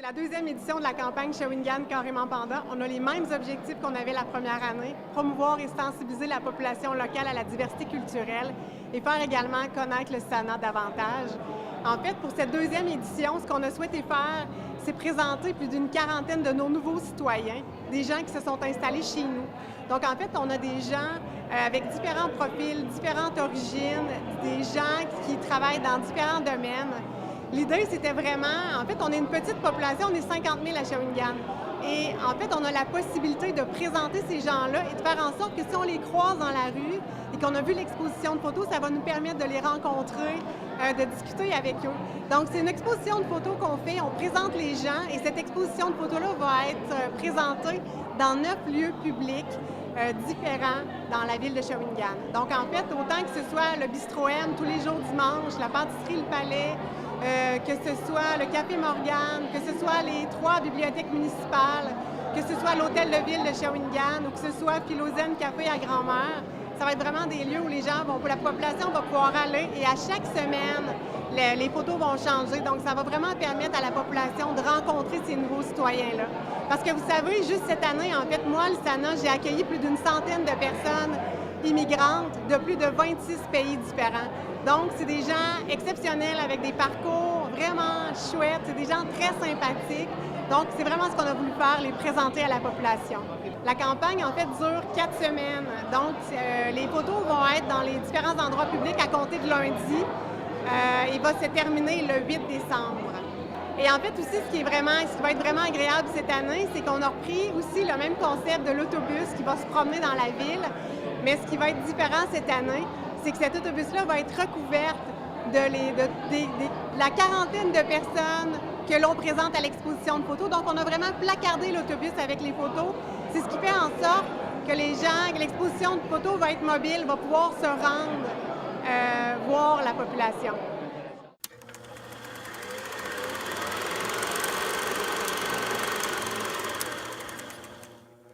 La deuxième édition de la campagne Shawinigan Carrément Panda, on a les mêmes objectifs qu'on avait la première année, promouvoir et sensibiliser la population locale à la diversité culturelle et faire également connaître le SANA davantage. En fait, pour cette deuxième édition, ce qu'on a souhaité faire, c'est présenter plus d'une quarantaine de nos nouveaux citoyens, des gens qui se sont installés chez nous. Donc, en fait, on a des gens avec différents profils, différentes origines, des gens qui travaillent dans différents domaines. L'idée, c'était vraiment, en fait, on est une petite population, on est 50 000 à Shawinigan. Et en fait, on a la possibilité de présenter ces gens-là et de faire en sorte que si on les croise dans la rue et qu'on a vu l'exposition de photos, ça va nous permettre de les rencontrer, de discuter avec eux. Donc, c'est une exposition de photos qu'on fait, on présente les gens et cette exposition de photos-là va être présentée dans 9 lieux publics différents dans la ville de Shawinigan. Donc, en fait, autant que ce soit le Bistrot M tous les jours dimanche, la pâtisserie Le Palais, que ce soit le Café Morgane, que ce soit les 3 bibliothèques municipales, que ce soit l'Hôtel de Ville de Shawinigan ou que ce soit Philosène Café à Grand-Mère, ça va être vraiment des lieux où les gens vont, la population va pouvoir aller et à chaque semaine, les photos vont changer. Donc, ça va vraiment permettre à la population de rencontrer ces nouveaux citoyens-là. Parce que vous savez, juste cette année, en fait, moi, le SANA, j'ai accueilli plus d'une centaine de personnes immigrantes de plus de 26 pays différents. Donc, c'est des gens exceptionnels avec des parcours vraiment chouettes, c'est des gens très sympathiques. Donc, c'est vraiment ce qu'on a voulu faire, les présenter à la population. La campagne, en fait, dure 4 semaines. Donc, les photos vont être dans les différents endroits publics à compter de lundi. Il va se terminer le 8 décembre. Et en fait, aussi, ce qui va être vraiment agréable cette année, c'est qu'on a repris aussi le même concept de l'autobus qui va se promener dans la ville. Mais ce qui va être différent cette année, c'est que cet autobus-là va être recouvert de la quarantaine de personnes que l'on présente à l'exposition de photos. Donc, on a vraiment placardé l'autobus avec les photos. C'est ce qui fait en sorte que les gens, que l'exposition de photos va être mobile, va pouvoir se rendre voir la population.